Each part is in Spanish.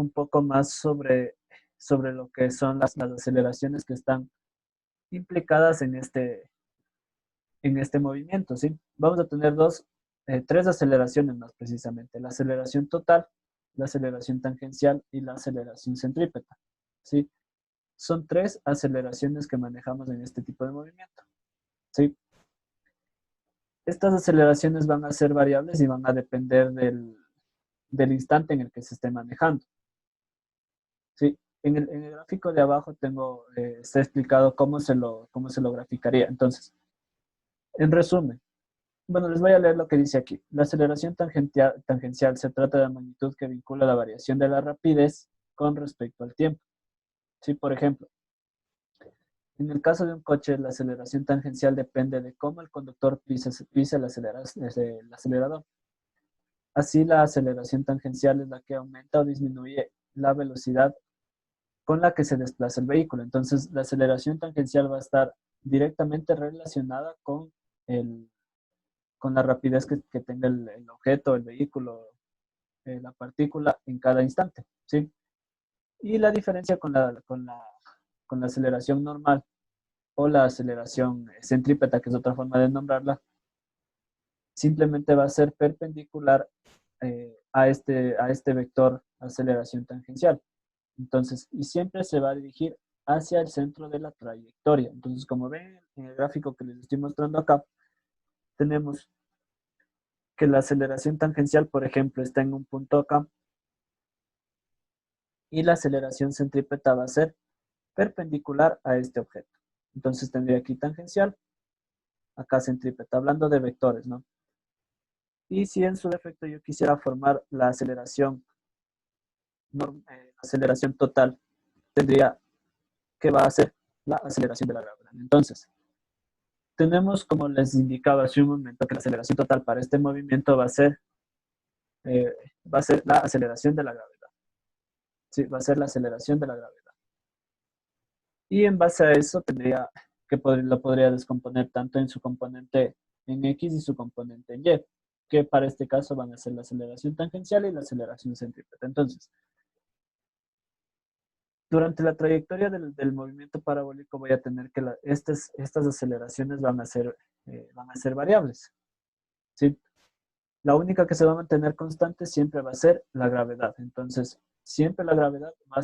un poco más sobre lo que son las aceleraciones que están implicadas en este movimiento, ¿sí? Vamos a tener tres aceleraciones más precisamente. La aceleración total, la aceleración tangencial y la aceleración centrípeta, ¿sí? Son tres aceleraciones que manejamos en este tipo de movimiento, ¿sí? Estas aceleraciones van a ser variables y van a depender del instante en el que se esté manejando, ¿sí? En el gráfico de abajo está explicado cómo se lo graficaría. Entonces, en resumen, bueno, les voy a leer lo que dice aquí. La aceleración tangencial se trata de la magnitud que vincula la variación de la rapidez con respecto al tiempo. Sí, por ejemplo, en el caso de un coche, la aceleración tangencial depende de cómo el conductor pisa el acelerador. Así, la aceleración tangencial es la que aumenta o disminuye la velocidad con la que se desplaza el vehículo. Entonces, la aceleración tangencial va a estar directamente relacionada el, con la rapidez que tenga el objeto, el vehículo, la partícula en cada instante, ¿sí? Y la diferencia con la aceleración normal o la aceleración centrípeta, que es otra forma de nombrarla, simplemente va a ser perpendicular a este vector aceleración tangencial. Entonces, y siempre se va a dirigir hacia el centro de la trayectoria. Entonces, como ven en el gráfico que les estoy mostrando acá, tenemos que la aceleración tangencial, por ejemplo, está en un punto acá y la aceleración centrípeta va a ser perpendicular a este objeto. Entonces tendría aquí tangencial, acá centrípeta, hablando de vectores, ¿no? Y si en su defecto yo quisiera formar la aceleración total, tendría que va a ser la aceleración de la gravedad. Entonces, tenemos, como les indicaba hace un momento, que la aceleración total para este movimiento eh, va a ser la aceleración de la gravedad. Sí, va a ser la aceleración de la gravedad. Y en base a eso lo podría descomponer tanto en su componente en X y su componente en Y, que para este caso van a ser la aceleración tangencial y la aceleración centrípeta. Entonces, durante la trayectoria del movimiento parabólico voy a tener que estas aceleraciones van a ser variables, ¿sí? La única que se va a mantener constante siempre va a ser la gravedad. Entonces, siempre la gravedad va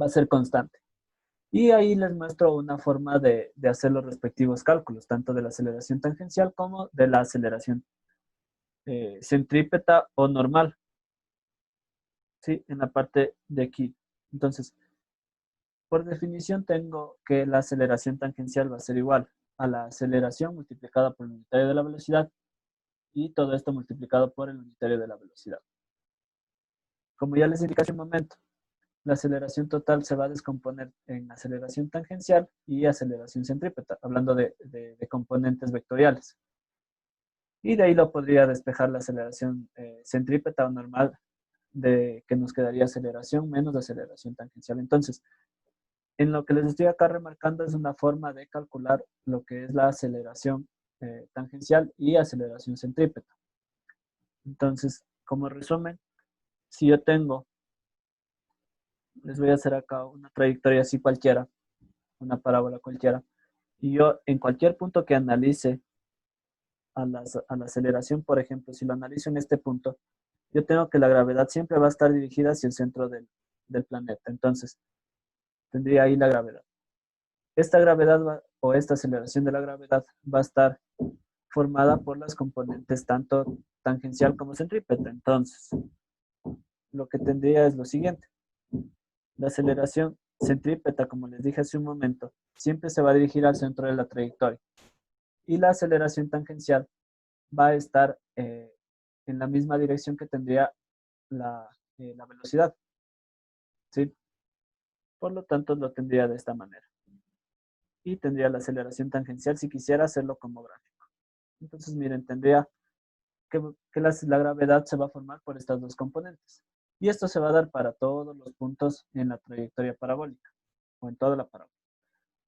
a ser constante. Y ahí les muestro una forma de hacer los respectivos cálculos, tanto de la aceleración tangencial como de la aceleración centrípeta o normal, ¿sí? En la parte de aquí. Entonces, por definición tengo que la aceleración tangencial va a ser igual a la aceleración multiplicada por el unitario de la velocidad y todo esto multiplicado por el unitario de la velocidad. Como ya les indiqué hace un momento, la aceleración total se va a descomponer en aceleración tangencial y aceleración centrípeta, hablando de componentes vectoriales. Y de ahí lo podría despejar la aceleración centrípeta o normal, que nos quedaría aceleración menos aceleración tangencial. Entonces, en lo que les estoy acá remarcando es una forma de calcular lo que es la aceleración tangencial y aceleración centrípeta. Entonces, como resumen, si yo les voy a hacer acá una trayectoria así cualquiera, una parábola cualquiera, y yo en cualquier punto que analice a la aceleración, por ejemplo, si lo analizo en este punto, yo tengo que la gravedad siempre va a estar dirigida hacia el centro del planeta. Entonces, tendría ahí la gravedad. Esta gravedad o esta aceleración de la gravedad va a estar formada por las componentes tanto tangencial como centrípeta. Entonces, lo que tendría es lo siguiente. La aceleración centrípeta, como les dije hace un momento, siempre se va a dirigir al centro de la trayectoria. Y la aceleración tangencial va a estar en la misma dirección que tendría la velocidad, ¿sí? Por lo tanto, lo tendría de esta manera. Y tendría la aceleración tangencial si quisiera hacerlo como gráfico. Entonces, miren, tendría que la gravedad se va a formar por estas dos componentes. Y esto se va a dar para todos los puntos en la trayectoria parabólica o en toda la parábola.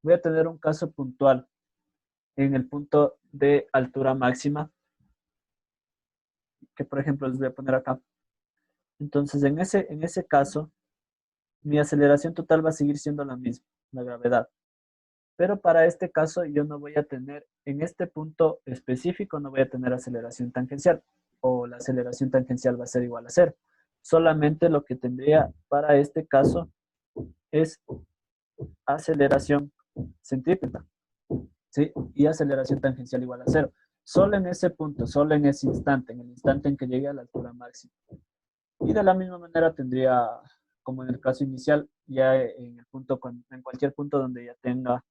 Voy a tener un caso puntual en el punto de altura máxima, que por ejemplo les voy a poner acá. Entonces, en ese caso, mi aceleración total va a seguir siendo la misma, la gravedad. Pero para este caso yo no voy a tener, en este punto específico, no voy a tener aceleración tangencial, o la aceleración tangencial va a ser igual a cero. Solamente lo que tendría para este caso es aceleración centrípeta, ¿sí? Y aceleración tangencial igual a cero. Solo en ese punto, solo en ese instante, en el instante en que llegue a la altura máxima. Y de la misma manera tendría, como en el caso inicial, ya en el punto, en cualquier punto donde ya tenga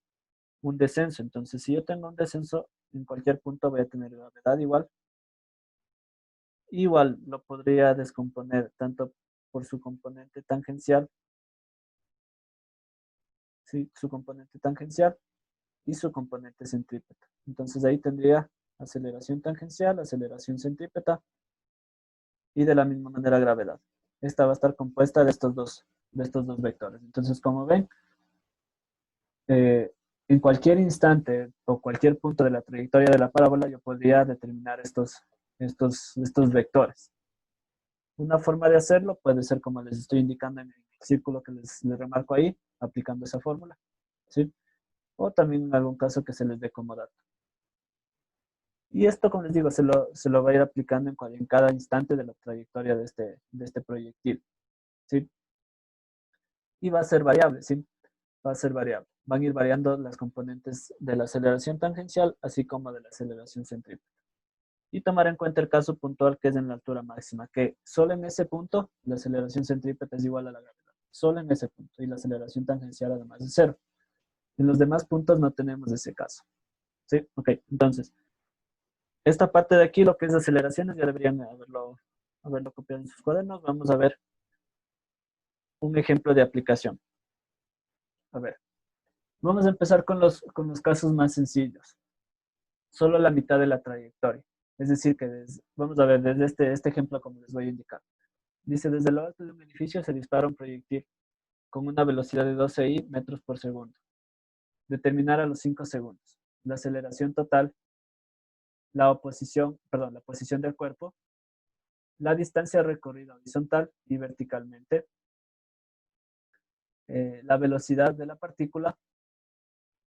un descenso. Entonces, si yo tengo un descenso, en cualquier punto voy a tener gravedad igual. Igual lo podría descomponer tanto por su componente tangencial, ¿sí? Su componente tangencial y su componente centrípeta. Entonces ahí tendría aceleración tangencial, aceleración centrípeta y de la misma manera gravedad. Esta va a estar compuesta de estos dos vectores. Entonces, como ven, en cualquier instante o cualquier punto de la trayectoria de la parábola, yo podría determinar estos vectores. Una forma de hacerlo puede ser como les estoy indicando en el círculo que les remarco ahí, aplicando esa fórmula, ¿sí? O también en algún caso que se les dé como dato. Y esto, como les digo, se lo va a ir aplicando en cada instante de la trayectoria de este proyectil, ¿sí? Y va a ser variable, ¿sí? Va a ser variable. Van a ir variando las componentes de la aceleración tangencial, así como de la aceleración centrípeta. Y tomar en cuenta el caso puntual que es en la altura máxima, que solo en ese punto la aceleración centrípeta es igual a la gravedad. Solo en ese punto. Y la aceleración tangencial además es cero. En los demás puntos no tenemos ese caso. ¿Sí? Ok, entonces, esta parte de aquí, lo que es aceleraciones, ya deberían haberlo copiado en sus cuadernos. Vamos a ver un ejemplo de aplicación. A ver, vamos a empezar con los casos más sencillos. Solo la mitad de la trayectoria. Es decir, que vamos a ver desde este ejemplo como les voy a indicar. Dice, desde lo alto de un edificio se dispara un proyectil con una velocidad de 12 metros por segundo. Determinar a los 5 segundos. La aceleración total, la posición del cuerpo, la distancia recorrida horizontal y verticalmente, la velocidad de la partícula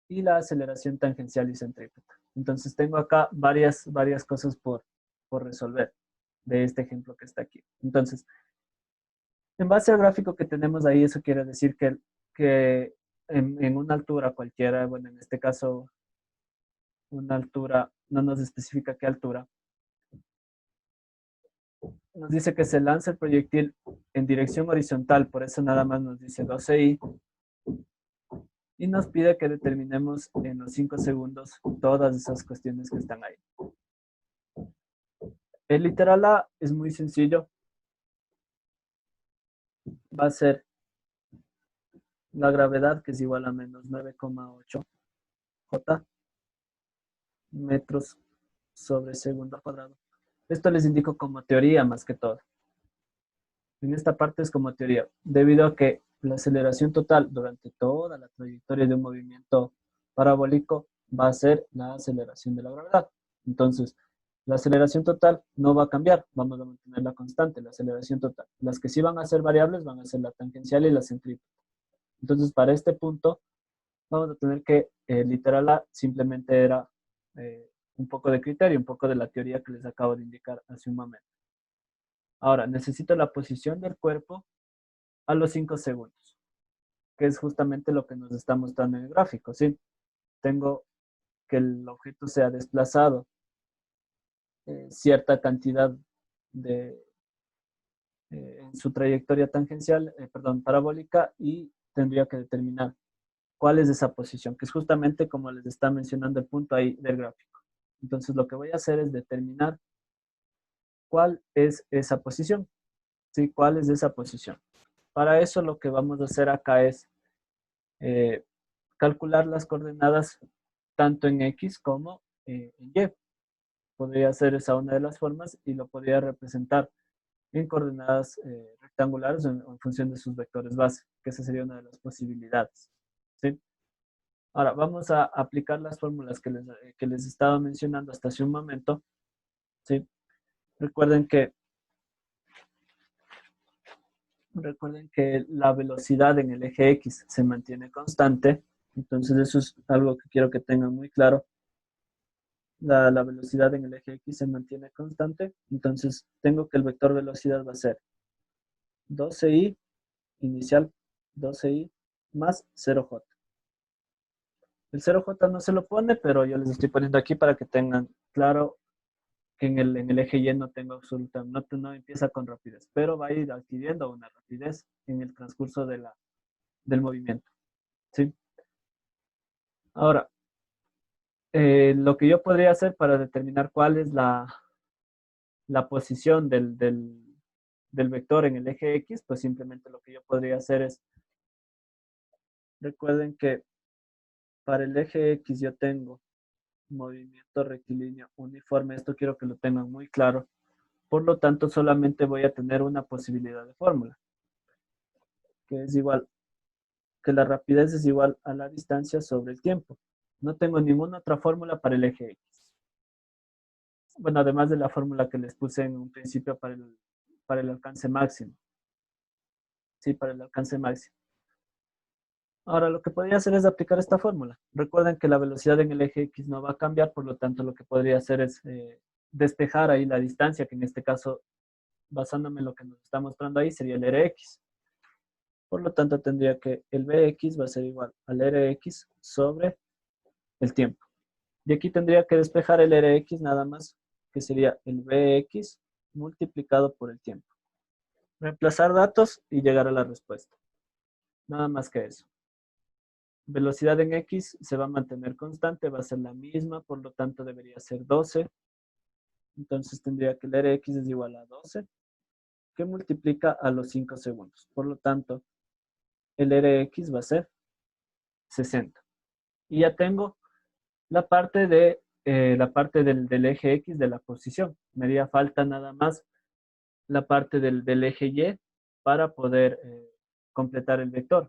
y la aceleración tangencial y centrípeta. Entonces tengo acá varias cosas por resolver de este ejemplo que está aquí. Entonces, en base al gráfico que tenemos ahí, eso quiere decir que en una altura cualquiera, bueno, en este caso, una altura, no nos especifica qué altura, nos dice que se lanza el proyectil en dirección horizontal, por eso nada más nos dice 12i, y nos pide que determinemos en los 5 segundos todas esas cuestiones que están ahí. El literal A es muy sencillo, va a ser la gravedad, que es igual a menos 9,8 J metros sobre segundo al cuadrado. Esto les indico como teoría más que todo. En esta parte es como teoría, debido a que la aceleración total durante toda la trayectoria de un movimiento parabólico va a ser la aceleración de la gravedad. Entonces, la aceleración total no va a cambiar, vamos a mantenerla constante, la aceleración total. Las que sí van a ser variables van a ser la tangencial y la centrípeta. Entonces, para este punto, vamos a tener que literal A simplemente era un poco de criterio, un poco de la teoría que les acabo de indicar hace un momento. Ahora, necesito la posición del cuerpo a los 5 segundos, que es justamente lo que nos está mostrando en el gráfico, ¿sí? Tengo que el objeto sea desplazado cierta cantidad de, en su trayectoria tangencial, parabólica, y tendría que determinar cuál es esa posición, que es justamente como les está mencionando el punto ahí del gráfico. Entonces lo que voy a hacer es determinar cuál es esa posición, ¿sí? ¿Cuál es esa posición? Para eso lo que vamos a hacer acá es eh, calcular las coordenadas tanto en X como en Y. Podría ser esa una de las formas y lo podría representar en coordenadas rectangulares en función de sus vectores base, que esa sería una de las posibilidades. ¿Sí? Ahora, vamos a aplicar las fórmulas que les estaba mencionando hasta hace un momento. ¿Sí? Recuerden que Recuerden que la velocidad en el eje X se mantiene constante, entonces eso es algo que quiero que tengan muy claro. La velocidad en el eje X se mantiene constante, entonces tengo que el vector velocidad va a ser 12i inicial, 12i más 0j. El 0j no se lo pone, pero yo les estoy poniendo aquí para que tengan claro que en el eje Y no tengo absolutamente, no empieza con rapidez, pero va a ir adquiriendo una rapidez en el transcurso del movimiento. ¿Sí? Ahora, lo que yo podría hacer para determinar cuál es la posición del vector en el eje X, pues simplemente lo que yo podría hacer es, recuerden que para el eje X yo tengo movimiento rectilíneo uniforme, esto quiero que lo tengan muy claro, por lo tanto solamente voy a tener una posibilidad de fórmula, que es igual, que la rapidez es igual a la distancia sobre el tiempo. No tengo ninguna otra fórmula para el eje X. Bueno, además de la fórmula que les puse en un principio para el alcance máximo. Sí, para el alcance máximo. Ahora, lo que podría hacer es aplicar esta fórmula. Recuerden que la velocidad en el eje X no va a cambiar, por lo tanto, lo que podría hacer es despejar ahí la distancia, que en este caso, basándome en lo que nos está mostrando ahí, sería el Rx. Por lo tanto, tendría que el Bx va a ser igual al Rx sobre el tiempo. Y aquí tendría que despejar el Rx nada más, que sería el Bx multiplicado por el tiempo. Reemplazar datos y llegar a la respuesta. Nada más que eso. Velocidad en X se va a mantener constante, va a ser la misma, por lo tanto debería ser 12. Entonces tendría que el Rx es igual a 12, que multiplica a los 5 segundos. Por lo tanto, el Rx va a ser 60. Y ya tengo la parte del eje X de la posición. Me haría falta nada más la parte del eje Y para poder completar el vector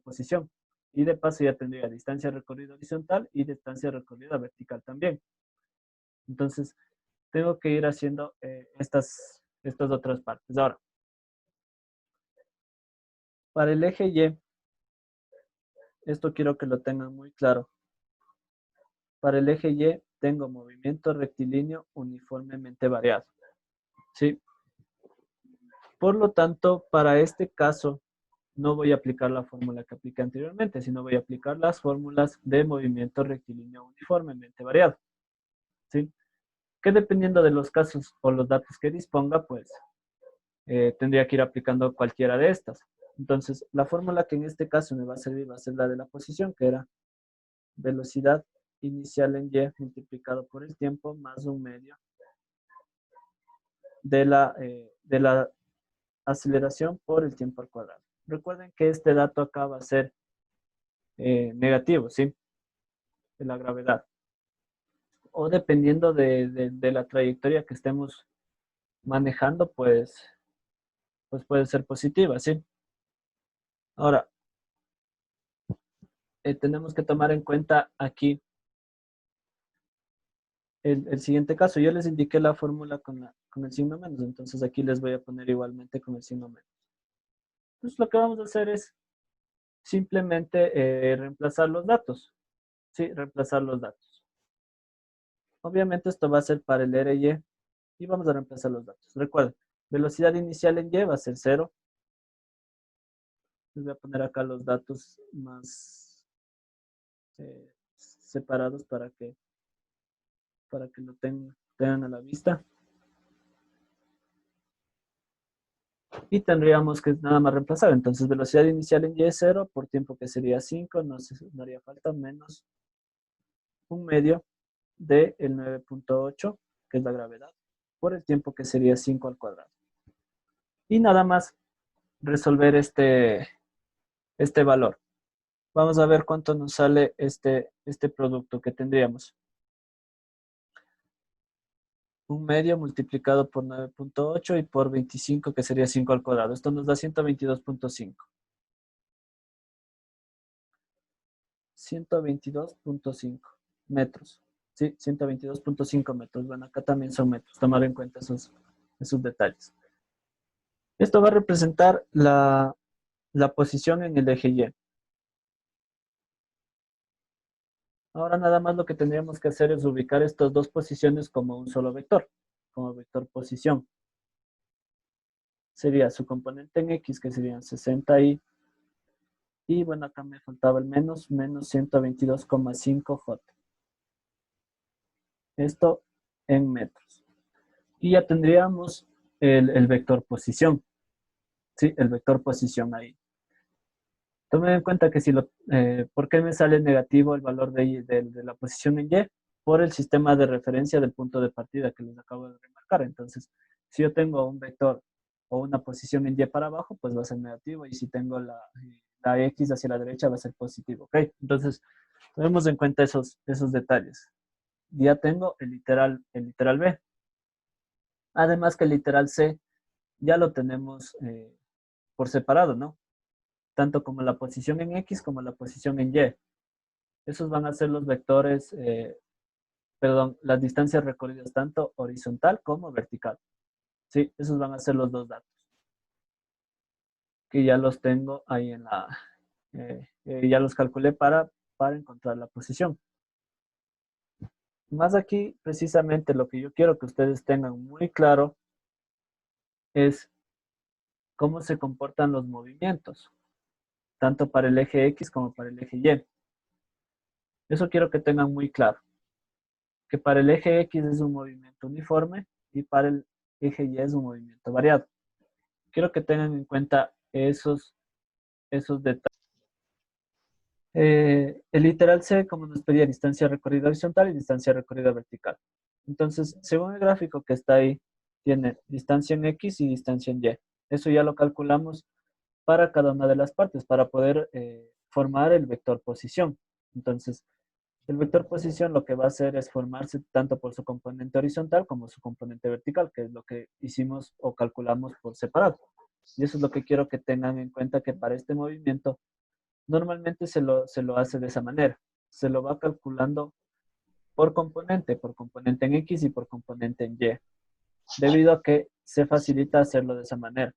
posición. Y de paso ya tendría distancia recorrida horizontal y distancia recorrida vertical también. Entonces, tengo que ir haciendo estas otras partes. Ahora, para el eje Y, esto quiero que lo tengan muy claro. Para el eje Y tengo movimiento rectilíneo uniformemente variado. ¿Sí? Por lo tanto, para este caso, no voy a aplicar la fórmula que apliqué anteriormente, sino voy a aplicar las fórmulas de movimiento rectilíneo uniformemente variado. ¿Sí? Que dependiendo de los casos o los datos que disponga, pues tendría que ir aplicando cualquiera de estas. Entonces, la fórmula que en este caso me va a servir va a ser la de la posición, que era velocidad inicial en Y multiplicado por el tiempo más un medio de la aceleración por el tiempo al cuadrado. Recuerden que este dato acá va a ser negativo, ¿sí? De la gravedad. O dependiendo de la trayectoria que estemos manejando, pues puede ser positiva, ¿sí? Ahora, tenemos que tomar en cuenta aquí el siguiente caso. Yo les indiqué la fórmula con el signo menos, entonces aquí les voy a poner igualmente con el signo menos. Entonces lo que vamos a hacer es simplemente reemplazar los datos. Sí, reemplazar los datos. Obviamente esto va a ser para el RY y vamos a reemplazar los datos. Recuerden, velocidad inicial en Y va a ser 0. Les voy a poner acá los datos más separados para que lo tengan a la vista. Y tendríamos que nada más reemplazar. Entonces, velocidad inicial en Y es 0, por tiempo que sería 5, no haría falta menos un medio del 9.8, que es la gravedad, por el tiempo que sería 5 al cuadrado. Y nada más resolver este valor. Vamos a ver cuánto nos sale este producto que tendríamos. Un medio multiplicado por 9.8 y por 25, que sería 5 al cuadrado. Esto nos da 122.5. 122.5 metros. Sí, 122.5 metros. Bueno, acá también son metros. Tomar en cuenta esos detalles. Esto va a representar la posición en el eje Y. Ahora nada más lo que tendríamos que hacer es ubicar estas dos posiciones como un solo vector, como vector posición. Sería su componente en X, que serían 60i, y bueno, acá me faltaba el menos 122,5 J. Esto en metros. Y ya tendríamos el vector posición, ¿sí? El vector posición ahí. Tomen en cuenta que ¿por qué me sale negativo el valor de la posición en Y? Por el sistema de referencia del punto de partida que les acabo de remarcar. Entonces, si yo tengo un vector o una posición en Y para abajo, pues va a ser negativo. Y si tengo la X hacia la derecha, va a ser positivo. ¿Ok? Entonces, tomemos en cuenta esos detalles. Ya tengo el literal B. Además que el literal C ya lo tenemos por separado, ¿no? Tanto como la posición en X como la posición en Y. Esos van a ser los vectores, perdón, las distancias recorridas tanto horizontal como vertical. Sí, esos van a ser los dos datos. Que ya los tengo ahí ya los calculé para encontrar la posición. Más aquí, precisamente lo que yo quiero que ustedes tengan muy claro es cómo se comportan los movimientos, tanto para el eje X como para el eje Y. Eso quiero que tengan muy claro, que para el eje X es un movimiento uniforme y para el eje Y es un movimiento variado. Quiero que tengan en cuenta esos detalles. El literal C, como nos pedía, distancia recorrida horizontal y distancia recorrida vertical. Entonces, según el gráfico que está ahí, tiene distancia en X y distancia en Y. Eso ya lo calculamos para cada una de las partes, para poder formar el vector posición. Entonces, el vector posición lo que va a hacer es formarse tanto por su componente horizontal como su componente vertical, que es lo que hicimos o calculamos por separado. Y eso es lo que quiero que tengan en cuenta, que para este movimiento normalmente se lo hace de esa manera. Se lo va calculando por componente en X y por componente en Y, debido a que se facilita hacerlo de esa manera.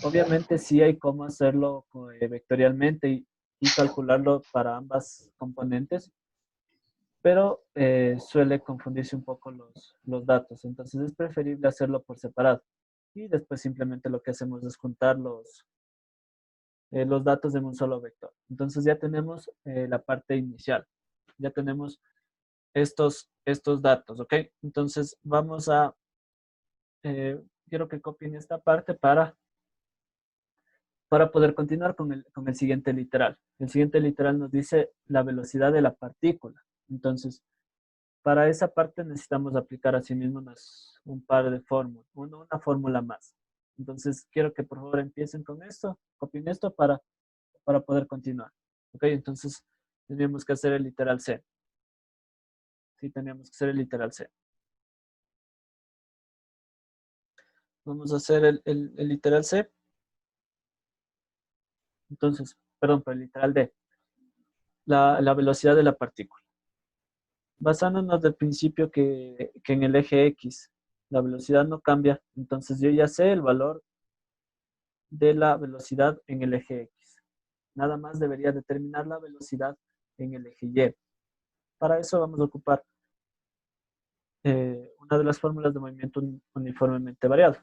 Obviamente sí hay cómo hacerlo vectorialmente y calcularlo para ambas componentes, pero suele confundirse un poco los datos. Entonces es preferible hacerlo por separado. Y después simplemente lo que hacemos es juntar los datos en un solo vector. Entonces ya tenemos la parte inicial. Ya tenemos estos datos, ¿ok? Entonces eh, quiero que copien esta parte para poder continuar con el siguiente literal. El siguiente literal nos dice la velocidad de la partícula. Entonces, para esa parte necesitamos aplicar asimismo un par de fórmulas, una fórmula más. Entonces, quiero que por favor empiecen con esto, copien esto para poder continuar. ¿Ok? Entonces, teníamos que hacer el literal C. Sí, teníamos que hacer el literal C. Vamos a hacer el literal C. Entonces, perdón, pero el literal D. La velocidad de la partícula. Basándonos del principio que en el eje X la velocidad no cambia, entonces yo ya sé el valor de la velocidad en el eje X. Nada más debería determinar la velocidad en el eje Y. Para eso vamos a ocupar una de las fórmulas de movimiento uniformemente variado,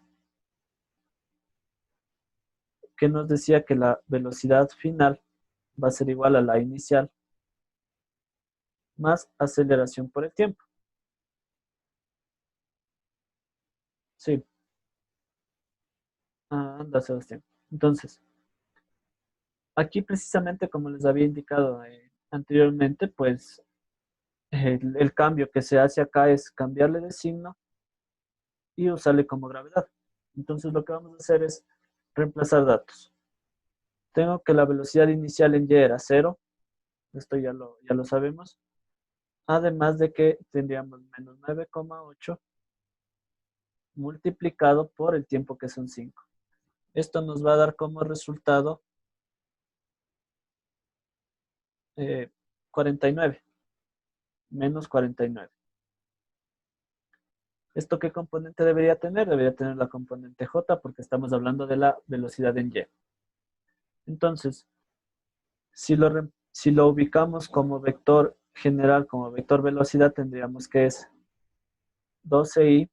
que nos decía que la velocidad final va a ser igual a la inicial más aceleración por el tiempo. Sí, anda Sebastián. Entonces, aquí precisamente como les había indicado anteriormente, pues el cambio que se hace acá es cambiarle de signo y usarle como gravedad. Entonces lo que vamos a hacer es reemplazar datos. Tengo que la velocidad inicial en Y era 0, esto ya lo sabemos. Además de que tendríamos menos 9,8 multiplicado por el tiempo que son 5. Esto nos va a dar como resultado 49, menos 49. ¿Esto qué componente debería tener? Debería tener la componente j porque estamos hablando de la velocidad en y. Entonces, si lo ubicamos como vector general, como vector velocidad, tendríamos que es 12i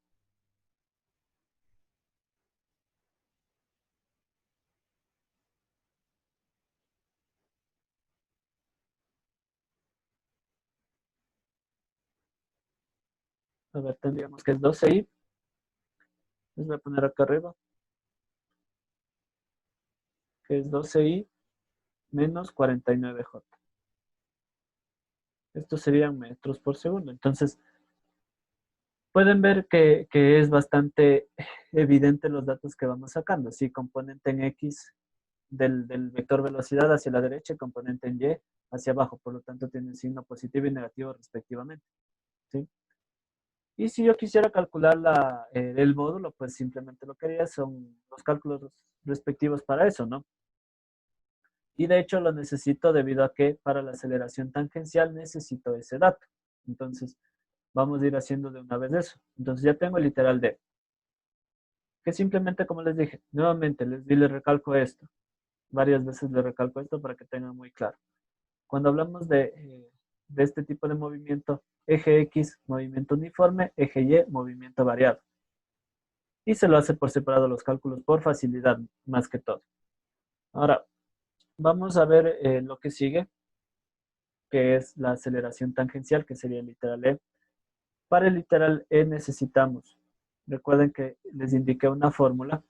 a ver, tendríamos que es 12i, les voy a poner acá arriba, que es 12i menos 49j. Estos serían metros por segundo. Entonces, pueden ver que es bastante evidente los datos que vamos sacando. Si componente en x del vector velocidad hacia la derecha y componente en y hacia abajo. Por lo tanto, tienen signo positivo y negativo respectivamente. ¿Sí? Y si yo quisiera calcular el módulo, pues simplemente lo que haría son los cálculos respectivos para eso, ¿no? Y de hecho lo necesito debido a que para la aceleración tangencial necesito ese dato. Entonces, vamos a ir haciendo de una vez eso. Entonces ya tengo el literal de, que simplemente como les dije, nuevamente les recalco esto. Varias veces les recalco esto para que tengan muy claro. Cuando hablamos de este tipo de movimiento, eje X, movimiento uniforme, eje Y, movimiento variado. Y se lo hace por separado los cálculos por facilidad, más que todo. Ahora, vamos a ver lo que sigue, que es la aceleración tangencial, que sería el literal E. Para el literal E necesitamos, recuerden que les indiqué una fórmula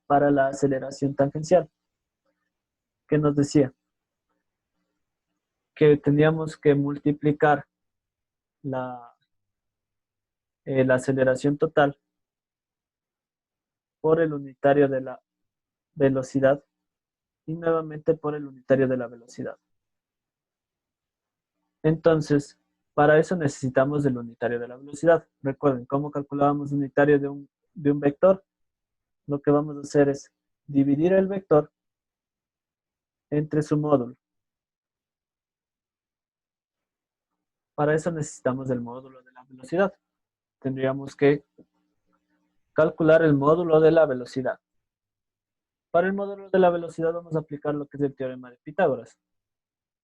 para la aceleración tangencial, que nos decía que tendríamos que multiplicar la, la aceleración total por el unitario de la velocidad y nuevamente por el unitario de la velocidad. Entonces, para eso necesitamos el unitario de la velocidad. Recuerden, ¿cómo calculábamos el unitario de un vector? Lo que vamos a hacer es dividir el vector entre su módulo. Para eso necesitamos el módulo de la velocidad. Tendríamos que calcular el módulo de la velocidad. Para el módulo de la velocidad vamos a aplicar lo que es el teorema de Pitágoras.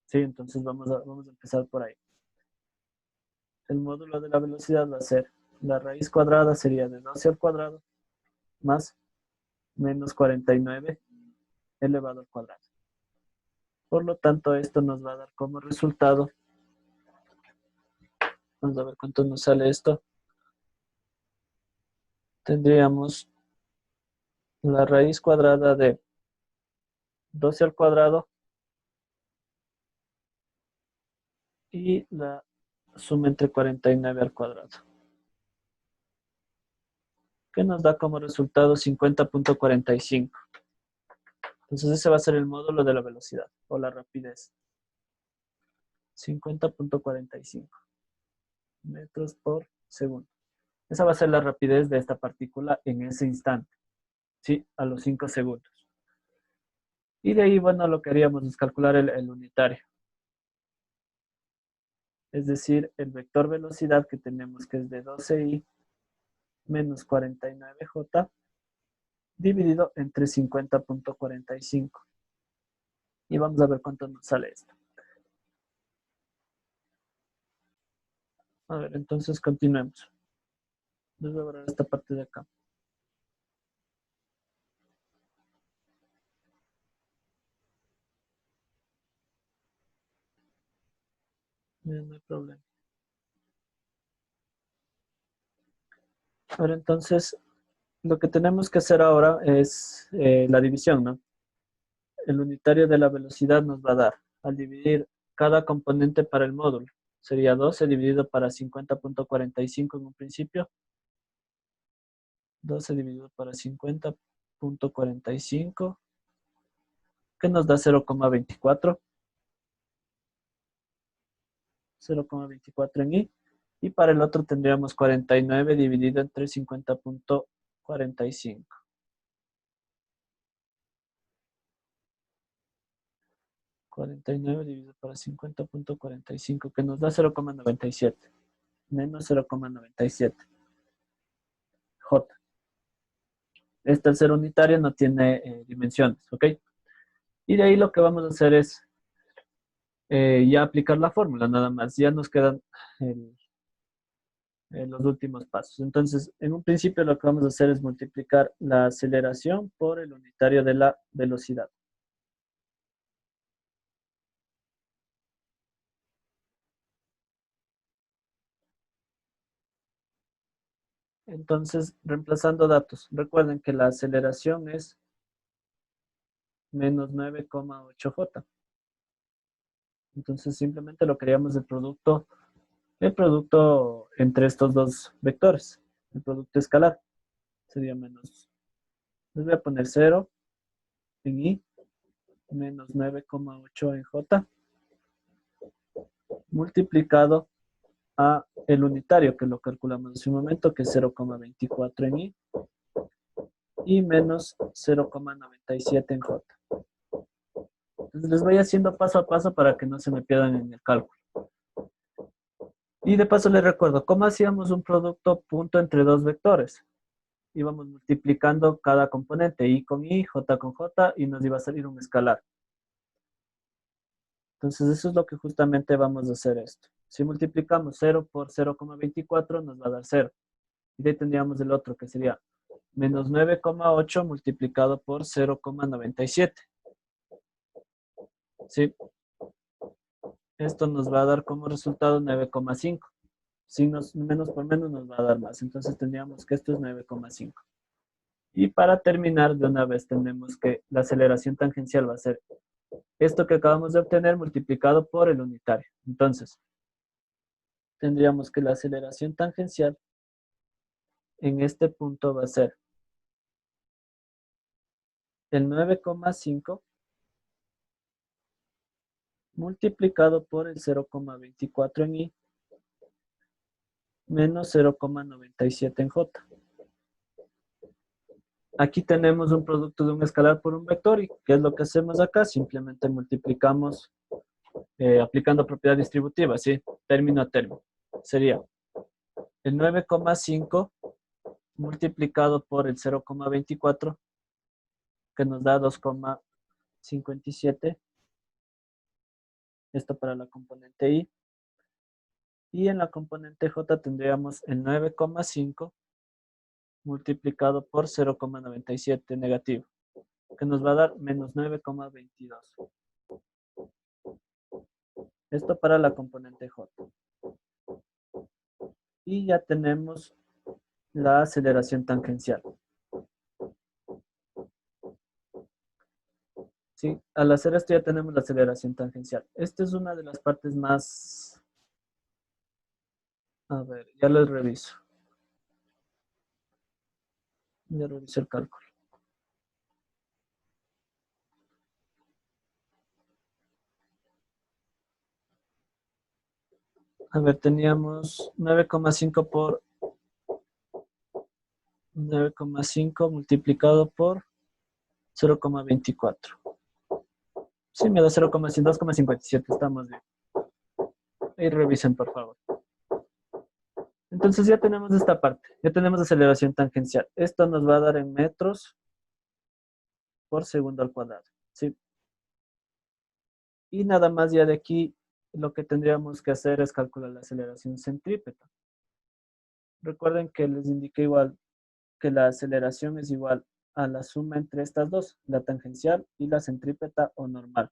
Sí, entonces vamos a empezar por ahí. El módulo de la velocidad va a ser la raíz cuadrada, sería de 12 al cuadrado, más menos 49 elevado al cuadrado. Por lo tanto, esto nos va a dar como resultado, vamos a ver cuánto nos sale esto, tendríamos la raíz cuadrada de 12 al cuadrado y la suma entre 49 al cuadrado, que nos da como resultado 50.45. Entonces ese va a ser el módulo de la velocidad o la rapidez. 50.45 metros por segundo. Esa va a ser la rapidez de esta partícula en ese instante, ¿sí? A los 5 segundos. Y de ahí, bueno, lo que haríamos es calcular el unitario. Es decir, el vector velocidad que tenemos que es de 12i menos 49j dividido entre 50.45. Y vamos a ver cuánto nos sale esto. A ver, entonces continuemos. Les voy a borrar esta parte de acá. No hay problema. Ahora entonces, lo que tenemos que hacer ahora es la división, ¿no? El unitario de la velocidad nos va a dar, al dividir cada componente para el módulo, sería 12 dividido para 50.45 en un principio, 12 dividido para 50.45, que nos da 0,24, 0,24 en i, y para el otro tendríamos 49 dividido entre 50.45. 49 dividido para 50.45, que nos da 0,97, menos 0,97. j. Este al ser unitario no tiene dimensiones, ¿ok? Y de ahí lo que vamos a hacer es ya aplicar la fórmula, nada más. Ya nos quedan el- los últimos pasos. Entonces, en un principio lo que vamos a hacer es multiplicar la aceleración por el unitario de la velocidad. Entonces, reemplazando datos, recuerden que la aceleración es menos 9,8 j. Entonces, simplemente lo que haríamos el producto entre estos dos vectores, el producto escalar, sería menos, les voy a poner 0 en i, menos 9,8 en j, multiplicado a el unitario, que lo calculamos hace un momento, que es 0,24 en i, y menos 0,97 en j. Entonces les voy haciendo paso a paso para que no se me pierdan en el cálculo. Y de paso les recuerdo, ¿cómo hacíamos un producto punto entre dos vectores? Íbamos multiplicando cada componente, i con i, j con j, y nos iba a salir un escalar. Entonces eso es lo que justamente vamos a hacer esto. Si multiplicamos 0 por 0,24 nos va a dar 0. Y de ahí tendríamos el otro que sería menos 9,8 multiplicado por 0,97. ¿Sí? Esto nos va a dar como resultado 9,5. Si menos por menos nos va a dar más. Entonces tendríamos que esto es 9,5. Y para terminar, de una vez tenemos que la aceleración tangencial va a ser esto que acabamos de obtener multiplicado por el unitario. Entonces, tendríamos que la aceleración tangencial en este punto va a ser el 9,5 multiplicado por el 0,24 en i menos 0,97 en j. Aquí tenemos un producto de un escalar por un vector y ¿qué es lo que hacemos acá? Simplemente multiplicamos aplicando propiedad distributiva, ¿sí? Término a término. Sería el 9,5 multiplicado por el 0,24 que nos da 2,57. Esto para la componente i. Y en la componente j tendríamos el 9,5 multiplicado por 0,97 negativo, que nos va a dar menos 9,22. Esto para la componente j. Y ya tenemos la aceleración tangencial. Sí, al hacer esto ya tenemos la aceleración tangencial. Esta es una de las partes más... A ver, ya les reviso. Ya reviso el cálculo. A ver, teníamos 9,5 por 9,5 multiplicado por 0,24. Sí, me da 2,57, estamos bien. Ahí revisen, por favor. Entonces ya tenemos esta parte, ya tenemos aceleración tangencial. Esto nos va a dar en metros por segundo al cuadrado, ¿sí? Y nada más ya de aquí, lo que tendríamos que hacer es calcular la aceleración centrípeta. Recuerden que les indiqué igual que la aceleración es igual a la suma entre estas dos, la tangencial y la centrípeta o normal.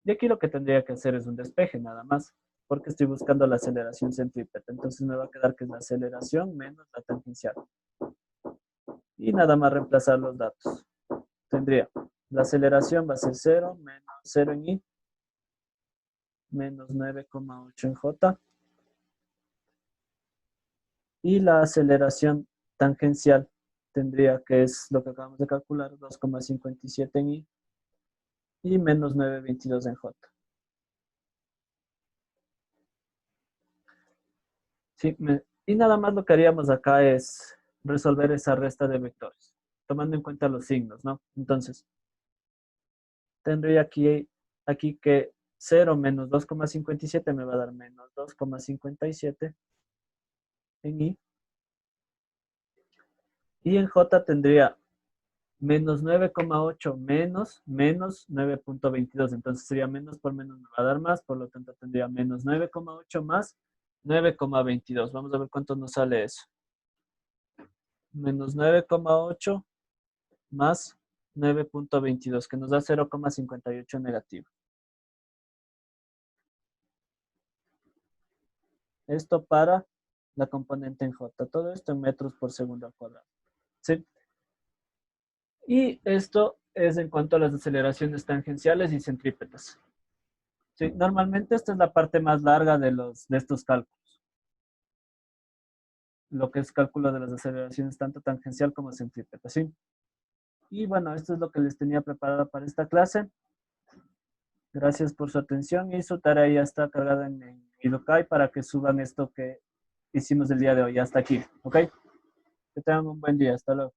Y aquí lo que tendría que hacer es un despeje nada más, porque estoy buscando la aceleración centrípeta. Entonces me va a quedar que es la aceleración menos la tangencial. Y nada más reemplazar los datos. Tendría, la aceleración va a ser 0 menos 0 en i, menos 9,8 en j. Y la aceleración tangencial tendría que es lo que acabamos de calcular, 2,57 en i y menos 9,22 en j. Sí, y nada más lo que haríamos acá es resolver esa resta de vectores, tomando en cuenta los signos, ¿no? Entonces, tendría aquí que 0 menos 2,57 me va a dar menos 2,57 en i Y en J tendría menos 9,8 menos 9,22. Entonces sería menos por menos me va a dar más, por lo tanto tendría menos 9,8 más 9,22. Vamos a ver cuánto nos sale eso. Menos 9,8 más 9,22, que nos da 0,58 negativo. Esto para la componente en J. Todo esto en metros por segundo al cuadrado. ¿Sí? Y esto es en cuanto a las aceleraciones tangenciales y centrípetas. ¿Sí? Normalmente esta es la parte más larga de estos cálculos. Lo que es cálculo de las aceleraciones tanto tangencial como centrípeta. ¿Sí? Y bueno, esto es lo que les tenía preparado para esta clase. Gracias por su atención y su tarea ya está cargada en Idokai para que suban esto que hicimos el día de hoy. Hasta aquí, ¿ok? Que tengan un buen día. Hasta luego.